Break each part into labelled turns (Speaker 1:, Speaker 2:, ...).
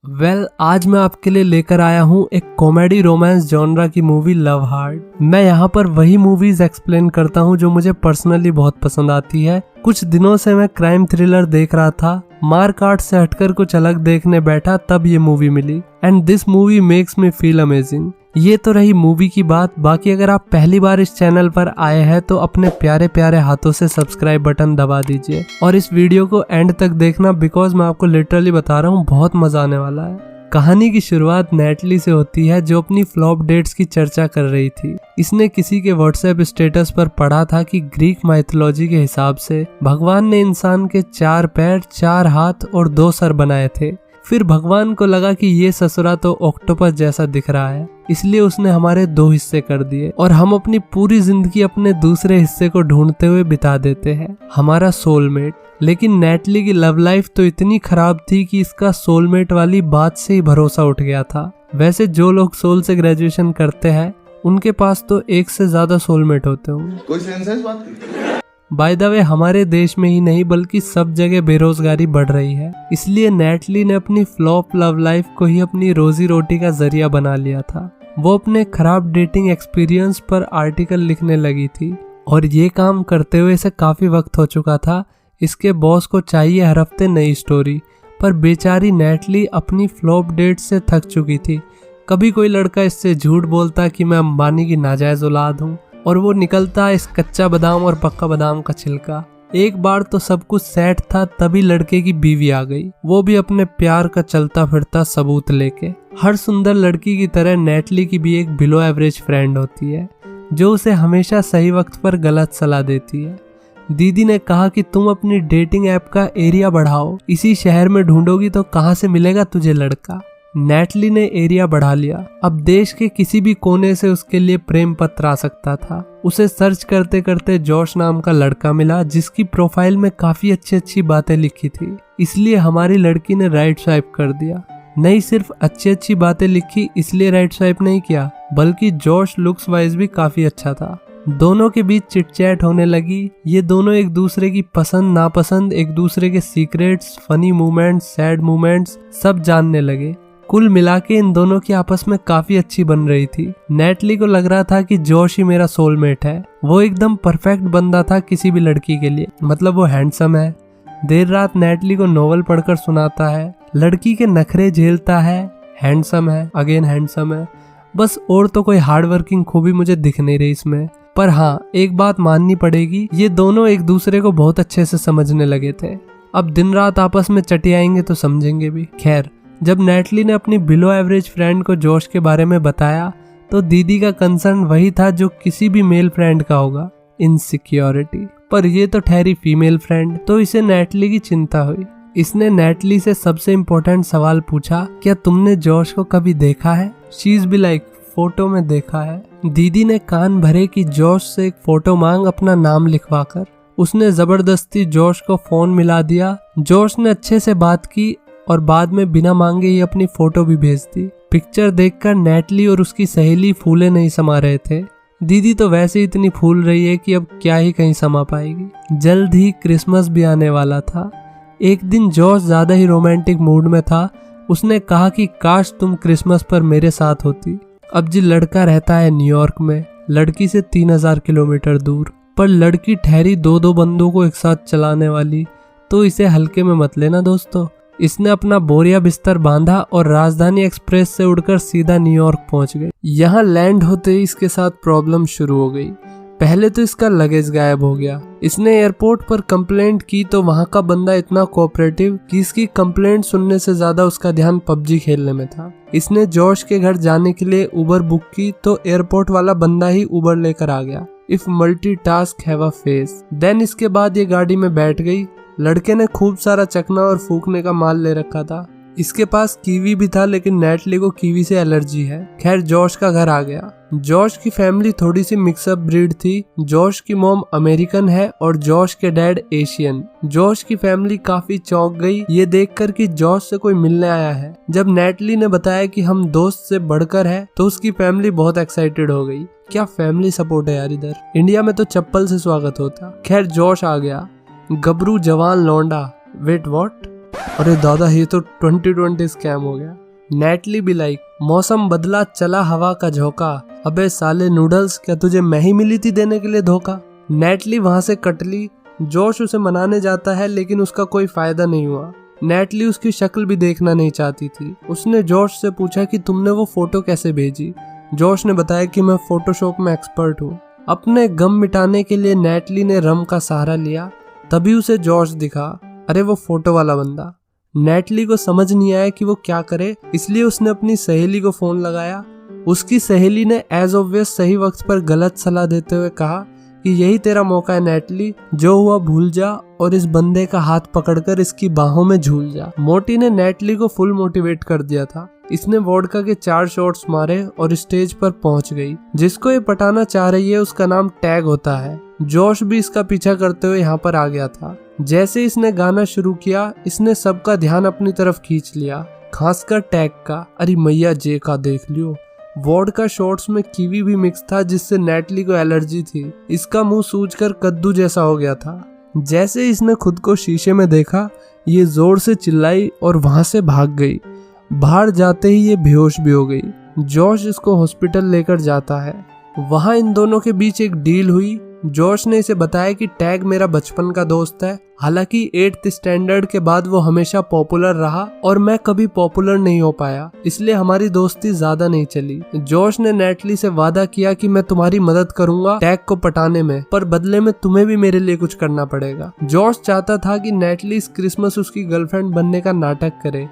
Speaker 1: आज मैं आपके लिए लेकर आया हूँ एक कॉमेडी रोमांस जॉनरा की मूवी लव हार्ट। मैं यहाँ पर वही मूवीज एक्सप्लेन करता हूँ जो मुझे पर्सनली बहुत पसंद आती है। कुछ दिनों से मैं क्राइम थ्रिलर देख रहा था, मार काट से हटकर कुछ अलग देखने बैठा, तब ये मूवी मिली and this movie makes me feel amazing. ये तो रही मूवी की बात। बाकी अगर आप पहली बार इस चैनल पर आए हैं तो अपने प्यारे प्यारे हाथों से सब्सक्राइब बटन दबा दीजिए और इस वीडियो को एंड तक देखना, बिकॉज मैं आपको लिटरली बता रहा हूँ बहुत मजा आने वाला है। कहानी की शुरुआत नेटली से होती है जो अपनी फ्लॉप डेट्स की चर्चा कर रही थी। इसने किसी के व्हाट्सएप स्टेटस पर पढ़ा था कि ग्रीक माइथोलॉजी के हिसाब से भगवान ने इंसान के 4 पैर, 4 हाथ और 2 सर बनाए थे। फिर भगवान को लगा कि ये ससुरा तो ऑक्टोपस जैसा दिख रहा है, इसलिए उसने हमारे 2 हिस्से कर दिए और हम अपनी पूरी जिंदगी अपने दूसरे हिस्से को ढूंढते हुए बिता देते हैं, हमारा सोलमेट। लेकिन नेटली की लव लाइफ तो इतनी खराब थी कि इसका सोलमेट वाली बात से ही भरोसा उठ गया था। वैसे जो लोग सोल से ग्रेजुएशन करते हैं उनके पास तो 1 से ज्यादा सोलमेट होते होंगे।
Speaker 2: कोई सेंस है इस बात की?
Speaker 1: बाय द वे, हमारे देश में ही नहीं बल्कि सब जगह बेरोजगारी बढ़ रही है, इसलिए नेटली ने अपनी फ्लॉप लव लाइफ को ही अपनी रोजी रोटी का जरिया बना लिया था। वो अपने खराब डेटिंग एक्सपीरियंस पर आर्टिकल लिखने लगी थी और ये काम करते हुए इसे काफी वक्त हो चुका था। इसके बॉस को चाहिए हर हफ्ते नई स्टोरी, पर बेचारी नेटली अपनी फ्लॉप डेट से थक चुकी थी। कभी कोई लड़का इससे झूठ बोलता कि मैं अंबानी की नाजायज औलाद हूँ और वो निकलता इस कच्चा बादाम और पक्का बादाम का छिलका। एक बार तो सब कुछ सेट था, तभी लड़के की बीवी आ गई, वो भी अपने प्यार का चलता फिरता सबूत लेके। हर सुंदर लड़की की तरह नेटली की भी एक बिलो एवरेज फ्रेंड होती है जो उसे हमेशा सही वक्त पर गलत सलाह देती है। दीदी ने कहा कि तुम अपनी डेटिंग ऐप का एरिया बढ़ाओ, इसी शहर में ढूंढोगी तो कहाँ से मिलेगा तुझे लड़का। नेटली ने एरिया बढ़ा लिया। अब देश के किसी भी कोने से उसके लिए प्रेम पत्र आ सकता था। उसे सर्च करते करते जॉश नाम का लड़का मिला जिसकी प्रोफाइल में काफी अच्छी अच्छी बातें लिखी थी, इसलिए हमारी लड़की ने राइट स्वाइप कर दिया। नहीं सिर्फ अच्छी अच्छी बातें लिखी इसलिए राइट स्वाइप नहीं किया, बल्कि जॉश लुक्स वाइज भी काफी अच्छा था। दोनों के बीच चिटचैट होने लगी। ये दोनों एक दूसरे की पसंद नापसंद, एक दूसरे के secrets, funny moments, sad moments सब जानने लगे। कुल मिला के इन दोनों की आपस में काफी अच्छी बन रही थी। नेटली को लग रहा था कि जॉश ही मेरा सोलमेट है। वो एकदम परफेक्ट बंदा था किसी भी लड़की के लिए, मतलब वो हैंडसम है, देर रात नेटली को नोवेल पढ़कर सुनाता है, लड़की के नखरे झेलता है, हैंडसम है, अगेन हैंडसम है। बस और तो कोई हार्ड वर्किंग खूबी मुझे दिख नहीं रही इसमें। पर हाँ, एक बात माननी पड़ेगी, ये दोनों एक दूसरे को बहुत अच्छे से समझने लगे थे। अब दिन रात आपस में चटियाएंगे तो समझेंगे भी। खैर, जब नेटली ने अपनी बिलो एवरेज फ्रेंड को जॉश के बारे में बताया तो दीदी का कंसर्न वही था जो किसी भी मेल फ्रेंड का होगा, इनसिक्योरिटी। पर ये तो ठहरी फीमेल फ्रेंड, तो इसे नेटली की चिंता हुई। इसने नेटली से सबसे इम्पोर्टेंट सवाल पूछा, क्या तुमने जॉश को कभी देखा है? She is be like, photo में देखा है। दीदी ने कान भरे कि जॉश से एक फोटो मांग अपना नाम लिखवाकर। उसने जबरदस्ती जॉश को फोन मिला दिया। जॉश ने अच्छे से बात की और बाद में बिना मांगे ही अपनी फोटो भी भेज दी। पिक्चर देखकर नेटली और उसकी सहेली फूले नहीं समा रहे थे। दीदी तो वैसे ही इतनी फूल रही है कि अब क्या ही कहीं समा पाएगी। जल्द ही क्रिसमस भी आने वाला था। एक दिन जॉश ज्यादा ही रोमांटिक मूड में था। उसने कहा कि काश तुम क्रिसमस पर मेरे साथ होती। अब जी लड़का रहता है न्यूयॉर्क में, लड़की से 3000 किलोमीटर दूर, पर लड़की ठहरी 2-2 बंदों को एक साथ चलाने वाली, तो इसे हल्के में मत लेना दोस्तों। इसने अपना बोरिया बिस्तर बांधा और राजधानी एक्सप्रेस से उड़कर सीधा न्यूयॉर्क पहुंच गई। यहाँ लैंड होते ही इसके साथ प्रॉब्लम शुरू हो गई। पहले तो इसका लगेज गायब हो गया। इसने एयरपोर्ट पर कंप्लेंट की तो वहाँ का बंदा इतना कोऑपरेटिव कि इसकी कंप्लेंट सुनने से ज्यादा उसका ध्यान पबजी खेलने में था। इसने जॉश के घर जाने के लिए उबर बुक की तो एयरपोर्ट वाला बंदा ही उबर लेकर आ गया। If multitask have a face. देन इसके बाद ये गाड़ी में बैठ गई। लड़के ने खूब सारा चखना और फूकने का माल ले रखा था। इसके पास कीवी भी था, लेकिन नेटली को कीवी से एलर्जी है। खैर, जॉश का घर आ गया। जॉश की फैमिली थोड़ी सी मिक्सअप ब्रीड थी। जॉश की मॉम अमेरिकन है और जॉश के डैड एशियन। जॉश की फैमिली काफी चौंक गई ये देखकर कि जॉश से कोई मिलने आया है। जब नेटली ने बताया कि हम दोस्त से बढ़कर है तो उसकी फैमिली बहुत एक्साइटेड हो गई। क्या फैमिली सपोर्ट है यार इधर। इंडिया में तो चप्पल से स्वागत होता। खैर, जॉश आ गया, गबरू जवान लौंडा। Wait what? अरे दादा ये तो 2020 स्कैम हो गया। नेटली भी लाइक, मौसम बदला चला हवा का झोंका, अबे साले नूडल्स क्या तुझे मैं ही मिली थी देने के लिए धोखा। नेटली वहां से कटली। जोश उसे मनाने जाता है लेकिन उसका कोई फायदा नहीं हुआ। नेटली उसकी शक्ल भी देखना नहीं चाहती थी। उसने जोश से पूछा कि तुमने वो फोटो कैसे भेजी। जोश ने बताया कि मैं फोटोशॉप में एक्सपर्ट हूँ। अपने गम मिटाने के लिए नेटली ने रम का सहारा लिया। तभी उसे जोश दिखा, अरे वो फोटो वाला बंदा। नेटली को समझ नहीं आया कि वो क्या करे, इसलिए उसने अपनी सहेली को फोन लगाया। उसकी सहेली ने एज ऑब्वियस सही वक्त पर गलत सलाह देते हुए कहा कि यही तेरा मौका है नेटली, जो हुआ भूल जा और इस बंदे का हाथ पकड़कर इसकी बाहों में झूल जा। मोटी ने नेटली को फुल मोटिवेट कर दिया था। इसने वोडका के 4 शॉट्स मारे और स्टेज पर पहुंच गई। जिसको ये पटाना चाह रही है उसका नाम टैग होता है। जोश भी इसका पीछा करते हुए यहाँ पर आ गया था। जैसे इसने गाना शुरू किया, इसने सबका ध्यान अपनी तरफ खींच लिया, खासकर टैग का। अरे मैया जे का देख लियो। वोडका शॉट्स में कीवी भी मिक्स था जिससे नेटली को एलर्जी थी। इसका मुंह सूजकर कद्दू जैसा हो गया था। जैसे इसने खुद को शीशे में देखा, ये जोर से चिल्लाई और वहां से भाग गई। बाहर जाते ही ये बेहोश भी हो गई। जोश इसको हॉस्पिटल लेकर जाता है। वहां इन दोनों के बीच एक डील हुई। जोश ने इसे बताया कि टैग मेरा बचपन का दोस्त है। हालांकि 8th स्टैंडर्ड के बाद वो हमेशा पॉपुलर रहा और मैं कभी पॉपुलर नहीं हो पाया, इसलिए हमारी दोस्ती ज्यादा नहीं चली। जोश ने नेटली से वादा किया कि मैं तुम्हारी मदद करूंगा टैग को पटाने में, पर बदले में तुम्हें भी मेरे लिए कुछ करना पड़ेगा। जोश चाहता था कि नेटली इस क्रिसमस उसकी गर्लफ्रेंड बनने का नाटक करे,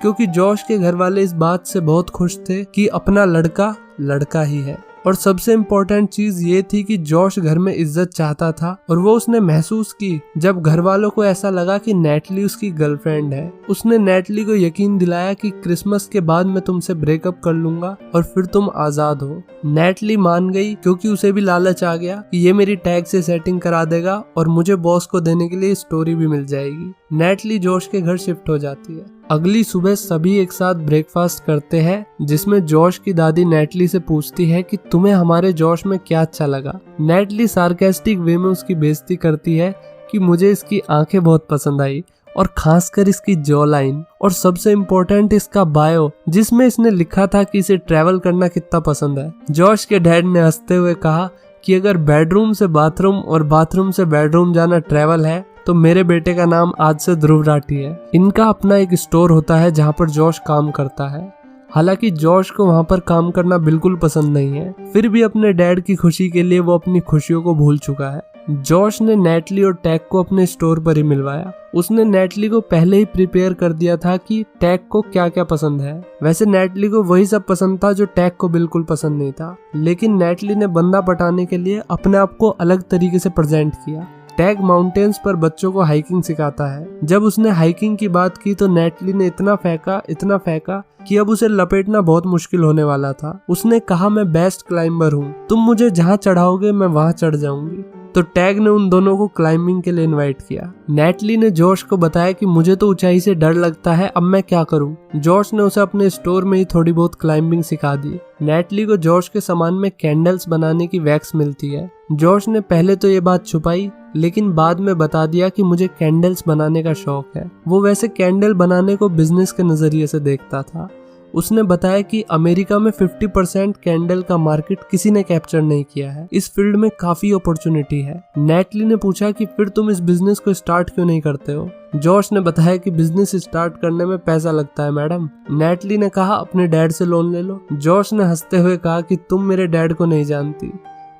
Speaker 1: क्योंकि जोश के घर वाले इस बात से बहुत खुश थे कि अपना लड़का लड़का ही है। और सबसे इम्पोर्टेंट चीज ये थी कि जोश घर में इज्जत चाहता था, और वो उसने महसूस की जब घर वालों को ऐसा लगा कि नेटली उसकी गर्लफ्रेंड है। उसने नेटली को यकीन दिलाया कि क्रिसमस के बाद मैं तुमसे ब्रेकअप कर लूंगा और फिर तुम आजाद हो। नेटली मान गई, क्योंकि उसे भी लालच आ गया कि ये मेरी टैग से सेटिंग करा देगा और मुझे बॉस को देने के लिए स्टोरी भी मिल जाएगी। नेटली जोश के घर शिफ्ट हो जाती है। अगली सुबह सभी एक साथ ब्रेकफास्ट करते हैं, जिसमें जोश की दादी नेटली से पूछती है कि तुम्हें हमारे जोश में क्या अच्छा लगा। नेटली सार्केस्टिक वे में उसकी बेइज्जती करती है कि मुझे इसकी आंखें बहुत पसंद आई, और खासकर इसकी जॉ लाइन, और सबसे इम्पोर्टेंट इसका बायो, जिसमें इसने लिखा था कि इसे ट्रैवल करना कितना पसंद है। जोश के डैड ने हंसते हुए कहा कि अगर बेडरूम से बाथरूम और बाथरूम से बेडरूम जाना ट्रैवल है तो मेरे बेटे का नाम आज से ध्रुव राठी है। इनका अपना एक स्टोर होता है जहाँ पर जोश काम करता है। हालांकि जोश को वहाँ पर काम करना बिल्कुल पसंद नहीं है, फिर भी अपने डैड की खुशी के लिए वो अपनी खुशियों को भूल चुका है। जोश ने नेटली और टैग को अपने स्टोर पर ही मिलवाया। उसने नेटली को पहले ही प्रिपेयर कर दिया था कि टैग को क्या क्या पसंद है। वैसे नेटली को वही सब पसंद था जो टैग को बिल्कुल पसंद नहीं था, लेकिन नेटली ने बंदा पटाने के लिए अपने आप को अलग तरीके से प्रेजेंट किया। टैग माउंटेन्स पर बच्चों को हाइकिंग सिखाता है। जब उसने हाइकिंग की बात की तो नेटली ने इतना फेंका कि अब उसे लपेटना बहुत मुश्किल होने वाला था। उसने कहा मैं बेस्ट क्लाइंबर हूँ, तुम मुझे जहाँ चढ़ाओगे मैं वहाँ चढ़ जाऊंगी। तो टैग ने उन दोनों को क्लाइंबिंग के लिए इनवाइट किया। नेटली ने जोश को बताया कि मुझे तो ऊंचाई से डर लगता है, अब मैं क्या करूं। जोश ने उसे अपने स्टोर में ही थोड़ी बहुत क्लाइंबिंग सिखा दी। नेटली को जोश के सामान में कैंडल्स बनाने की वैक्स मिलती है। जोश ने पहले तो ये बात छुपाई, लेकिन बाद में बता दिया कि मुझे कैंडल्स बनाने का शौक है। वो वैसे कैंडल बनाने को बिजनेस के नजरिए से देखता था। उसने बताया कि अमेरिका में 50% कैंडल का मार्केट किसी ने कैप्चर नहीं किया है। इस फील्ड में काफी अपॉर्चुनिटी है। नेटली ने पूछा कि फिर तुम इस बिजनेस को स्टार्ट क्यों नहीं करते हो। जोश ने बताया कि बिजनेस स्टार्ट करने में पैसा लगता है मैडम। नेटली ने कहा अपने डैड से लोन ले लो। जोश ने हंसते हुए कहा कि तुम मेरे डैड को नहीं जानती,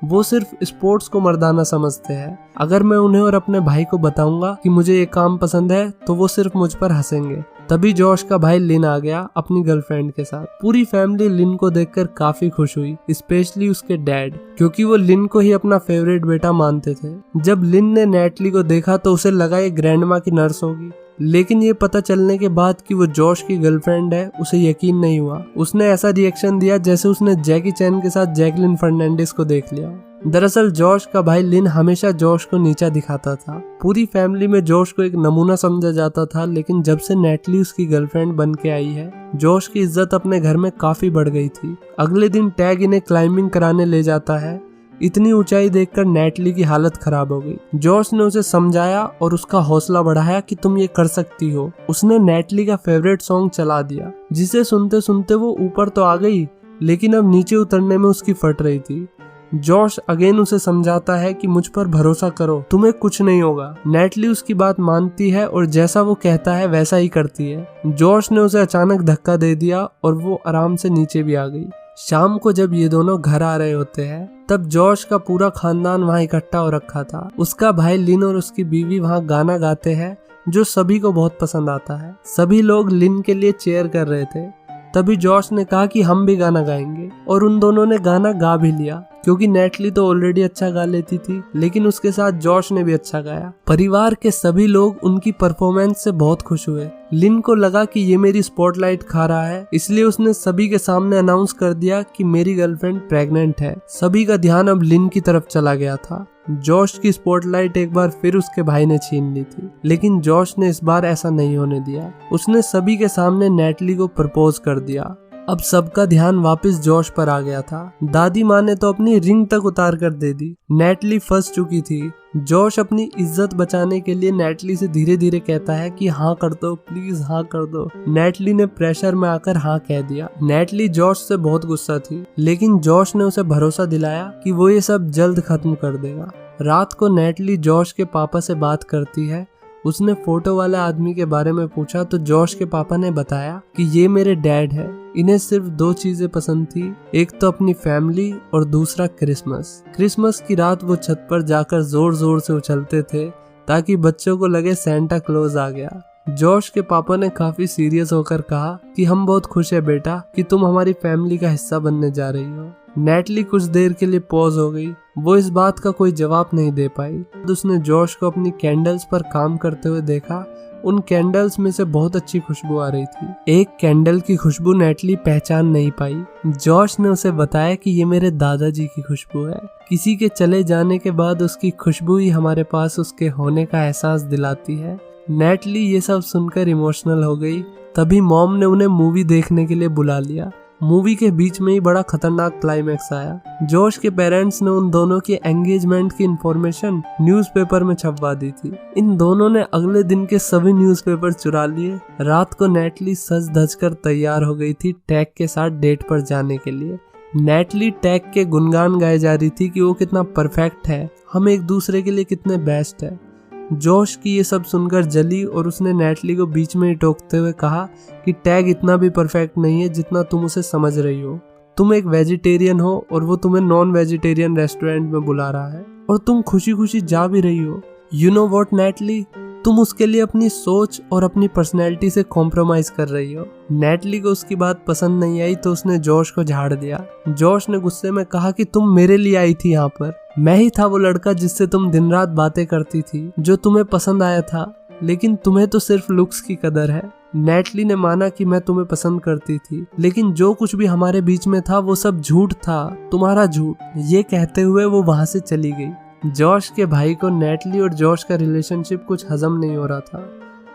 Speaker 1: वो सिर्फ स्पोर्ट्स को मर्दाना समझते हैं। अगर मैं उन्हें और अपने भाई को बताऊंगा कि मुझे ये काम पसंद है तो वो सिर्फ मुझ पर हंसेंगे। तभी जोश का भाई लिन आ गया अपनी गर्लफ्रेंड के साथ। पूरी फैमिली लिन को देखकर काफी खुश हुई, स्पेशली उसके डैड, क्योंकि वो लिन को ही अपना फेवरेट बेटा मानते थे। जब लिन ने नेटली को देखा तो उसे लगा ये ग्रैंडमा की नर्स होगी, लेकिन ये पता चलने के बाद कि वो जोश की गर्लफ्रेंड है उसे यकीन नहीं हुआ। उसने ऐसा रिएक्शन दिया जैसे उसने जैकी चैन के साथ जैकलिन फर्नांडिस को देख लिया। दरअसल जोश का भाई लिन हमेशा जोश को नीचा दिखाता था। पूरी फैमिली में जोश को एक नमूना समझा जाता था, लेकिन जब से नेटली उसकी गर्लफ्रेंड बन के आई है, जोश की इज्जत अपने घर में काफी बढ़ गई थी। अगले दिन टैग इन्हें क्लाइंबिंग कराने ले जाता है। इतनी ऊंचाई देखकर नेटली की हालत खराब हो गई। जॉश ने उसे समझाया और उसका हौसला बढ़ाया कि तुम ये कर सकती हो। उसने नेटली का फेवरेट सॉन्ग चला दिया, जिसे सुनते सुनते वो ऊपर तो आ गई, लेकिन अब नीचे उतरने में उसकी फट रही थी। जॉश अगेन उसे समझाता है कि मुझ पर भरोसा करो, तुम्हें कुछ नहीं होगा। नेटली उसकी बात मानती है और जैसा वो कहता है वैसा ही करती है। जॉश ने उसे अचानक धक्का दे दिया और वो आराम से नीचे भी आ गई। शाम को जब ये दोनों घर आ रहे होते हैं तब जॉश का पूरा खानदान वहाँ इकट्ठा हो रखा था। उसका भाई लिन और उसकी बीवी वहाँ गाना गाते हैं जो सभी को बहुत पसंद आता है। सभी लोग लिन के लिए चीयर कर रहे थे। तभी जॉश ने कहा कि हम भी गाना गाएंगे और उन दोनों ने गाना गा भी लिया, क्योंकि नेटली तो ऑलरेडी अच्छा गा लेती थी, लेकिन उसके साथ जॉश ने भी अच्छा गाया। परिवार के सभी लोग उनकी परफॉर्मेंस से बहुत खुश हुए। लिन को लगा कि ये मेरी स्पॉटलाइट खा रहा है, इसलिए उसने सभी के सामने अनाउंस कर दिया कि मेरी गर्लफ्रेंड प्रेग्नेंट है। सभी का ध्यान अब लिन की तरफ चला गया था। जॉश की स्पॉटलाइट एक बार फिर उसके भाई ने छीन ली थी, लेकिन जॉश ने इस बार ऐसा नहीं होने दिया। उसने सभी के सामने नेटली को प्रपोज कर दिया। अब सबका ध्यान वापस जॉश पर आ गया था। दादी माँ ने तो अपनी रिंग तक उतार कर दे दी। नेटली फंस चुकी थी। जॉश अपनी इज्जत बचाने के लिए नेटली से धीरे धीरे कहता है कि हाँ कर दो, प्लीज हाँ कर दो। नेटली ने प्रेशर में आकर हाँ कह दिया। नेटली जॉश से बहुत गुस्सा थी, लेकिन जॉश ने उसे भरोसा दिलाया कि वो ये सब जल्द खत्म कर देगा। रात को नेटली जॉश के पापा से बात करती है। उसने फोटो वाले आदमी के बारे में पूछा तो जॉश के पापा ने बताया कि ये मेरे डैड है। इन्हें सिर्फ 2 चीजें पसंद थी, एक तो अपनी फैमिली और दूसरा क्रिसमस। क्रिसमस की रात वो छत पर जाकर जोर जोर से उछलते थे ताकि बच्चों को लगे सेंटा क्लॉज आ गया। जॉश के पापा ने काफी सीरियस होकर कहा कि हम बहुत खुश है बेटा कि तुम हमारी फैमिली का हिस्सा बनने जा रही हो। नेटली कुछ देर के लिए पॉज हो गई। वो इस बात का कोई जवाब नहीं दे पाई। उसने जॉश को अपनी कैंडल्स पर काम करते हुए देखा। उन कैंडल्स में से बहुत अच्छी खुशबू आ रही थी। एक कैंडल की खुशबू नेटली पहचान नहीं पाई। जॉश ने उसे बताया कि ये मेरे दादाजी की खुशबू है। किसी के चले जाने के बाद उसकी खुशबू ही हमारे पास उसके होने का एहसास दिलाती है। नेटली ये सब सुनकर इमोशनल हो गई। तभी मॉम ने उन्हें मूवी देखने के लिए बुला लिया। मूवी के बीच में ही बड़ा खतरनाक क्लाइमैक्स आया। जॉश के पेरेंट्स ने उन दोनों की एंगेजमेंट की इंफॉर्मेशन न्यूज़पेपर में छपवा दी थी। इन दोनों ने अगले दिन के सभी न्यूज़पेपर चुरा लिए। रात को नेटली सज धज कर तैयार हो गई थी टैग के साथ डेट पर जाने के लिए। नेटली टैग के गुणगान गाए जा रही थी कि वो कितना परफेक्ट है, हम एक दूसरे के लिए कितने बेस्ट है। जॉश की ये सब सुनकर जली और उसने नेटली को बीच में ही टोकते हुए कहा कि टैग इतना भी परफेक्ट नहीं है जितना तुम उसे समझ रही हो। तुम एक वेजिटेरियन हो और वो तुम्हें नॉन वेजिटेरियन रेस्टोरेंट में बुला रहा है और तुम खुशी खुशी जा भी रही हो। यू नो व्हाट नेटली, तुम उसके लिए अपनी सोच और अपनी पर्सनैलिटी से कॉम्प्रोमाइज कर रही हो। नेटली को उसकी बात पसंद नहीं आई तो उसने जॉश को झाड़ दिया। जॉश ने गुस्से में कहा कि तुम मेरे लिए आई थी यहाँ पर। मैं ही था वो लड़का जिससे तुम दिन रात बातें करती थी, जो तुम्हें पसंद आया था, लेकिन तुम्हें तो सिर्फ लुक्स की कदर है। नेटली ने माना कि मैं तुम्हें पसंद करती थी, लेकिन जो कुछ भी हमारे बीच में था वो सब झूठ था, तुम्हारा झूठ। ये कहते हुए वो वहां से चली गई। जॉश के भाई को नेटली और जॉश का रिलेशनशिप कुछ हजम नहीं हो रहा था,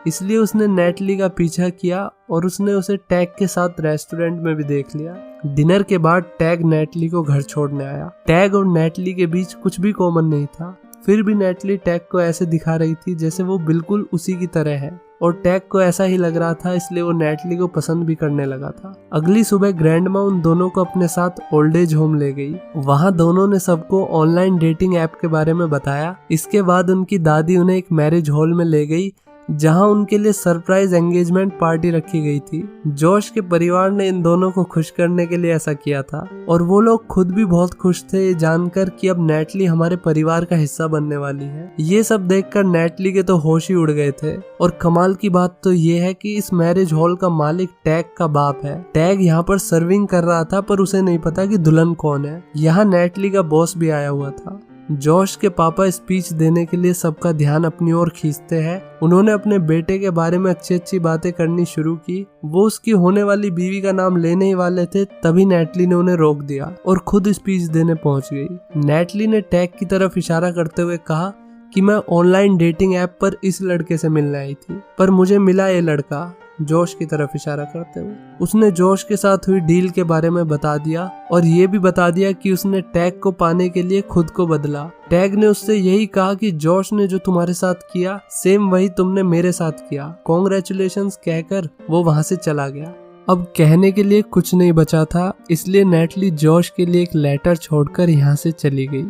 Speaker 1: इसलिए उसने नेटली का पीछा किया और उसने उसे टैग के साथ रेस्टोरेंट में भी देख लिया। डिनर के बाद टैग नेटली को घर छोड़ने आया। टैग और नेटली के बीच कुछ भी कॉमन नहीं था, फिर भी नेटली टैग को ऐसे दिखा रही थी जैसे वो बिल्कुल उसी की तरह है, और टैग को ऐसा ही लग रहा था, इसलिए वो नेटली को पसंद भी करने लगा था। अगली सुबह ग्रैंडमा उन दोनों को अपने साथ ओल्ड एज होम ले गई। वहाँ दोनों ने सबको ऑनलाइन डेटिंग ऐप के बारे में बताया। इसके बाद उनकी दादी उन्हें एक मैरिज हॉल में ले गई जहां उनके लिए सरप्राइज एंगेजमेंट पार्टी रखी गई थी। जॉश के परिवार ने इन दोनों को खुश करने के लिए ऐसा किया था और वो लोग खुद भी बहुत खुश थे ये जानकर कि अब नेटली हमारे परिवार का हिस्सा बनने वाली है। ये सब देखकर नेटली के तो होश ही उड़ गए थे। और कमाल की बात तो ये है कि इस मैरिज हॉल का मालिक टैग का बाप है। टैग यहाँ पर सर्विंग कर रहा था पर उसे नहीं पता कि दुल्हन कौन है। यहाँ नेटली का बॉस भी आया हुआ था। जॉश के पापा स्पीच देने के लिए सबका ध्यान अपनी ओर खींचते हैं। उन्होंने अपने बेटे के बारे में अच्छी अच्छी बातें करनी शुरू की। वो उसकी होने वाली बीवी का नाम लेने ही वाले थे, तभी नेटली ने उन्हें रोक दिया और खुद स्पीच देने पहुंच गई। नेटली ने टैग की तरफ इशारा करते हुए कहा कि मैं ऑनलाइन डेटिंग ऐप पर इस लड़के से मिलने आई थी, पर मुझे मिला ये लड़का। जोश की तरफ इशारा करते हुए। उसने जोश के साथ हुई डील के बारे में बता दिया और ये भी बता दिया कि उसने टैग को पाने के लिए खुद को बदला। टैग ने उससे यही कहा कि जोश ने जो तुम्हारे साथ किया सेम वही तुमने मेरे साथ किया, कॉन्ग्रेचुलेशंस कहकर वो वहां से चला गया। अब कहने के लिए कुछ नहीं बचा था, इसलिए नेटली जोश के लिए एक लेटर छोड़कर यहाँ से चली गई।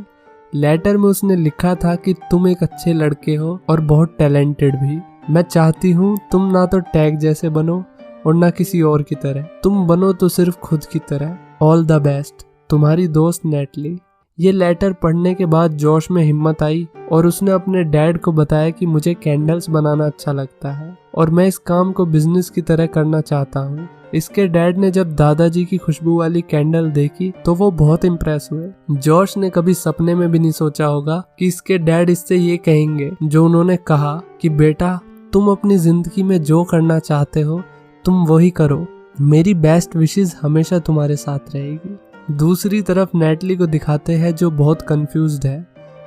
Speaker 1: लेटर में उसने लिखा था कि तुम एक अच्छे लड़के हो और बहुत टैलेंटेड भी। मैं चाहती हूँ तुम ना तो टैग जैसे बनो और ना किसी और की तरह, तुम बनो तो सिर्फ खुद की तरह। ऑल द बेस्ट, तुम्हारी दोस्त नेटली। ये लेटर पढ़ने के बाद जोश में हिम्मत आई और उसने अपने डैड को बताया कि मुझे कैंडल्स बनाना अच्छा लगता है और मैं इस काम को बिजनेस की तरह करना चाहता हूँ। इसके डैड ने जब दादाजी की खुशबू वाली कैंडल देखी तो वो बहुत इम्प्रेस हुए। जोश ने कभी सपने में भी नहीं सोचा होगा कि इसके डैड इससे ये कहेंगे जो उन्होंने कहा कि बेटा तुम अपनी जिंदगी में जो करना चाहते हो तुम वही करो, मेरी बेस्ट विशेस हमेशा तुम्हारे साथ रहेगी। दूसरी तरफ नेटली को दिखाते हैं जो बहुत कंफ्यूज्ड है।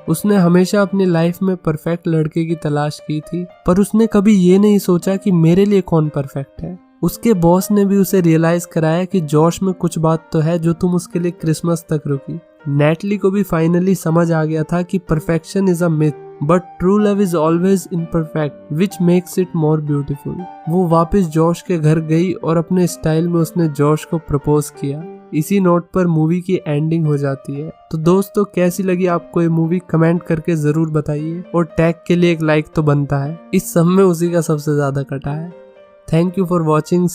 Speaker 1: उसने हमेशा अपनी लाइफ में परफेक्ट लड़के की तलाश की थी, पर उसने कभी ये नहीं सोचा कि मेरे लिए कौन परफेक्ट है। उसके बॉस ने भी उसे रियलाइज कराया कि जोश में कुछ बात तो है जो तुम उसके लिए क्रिसमस तक रुकी। नेटली को भी फाइनली समझ आ गया था कि perfection is a myth but true love is always imperfect which makes it more beautiful. वो वापस जोश के घर गई और अपने स्टाइल में उसने जोश को प्रपोज किया। इसी नोट पर मूवी की एंडिंग हो जाती है। तो दोस्तों कैसी लगी आपको ये मूवी कमेंट करके जरूर बताइए और टैग के लिए एक लाइक तो बनता है। इस सब में उसी का सबसे ज्यादा कटा है। Thank you for watching.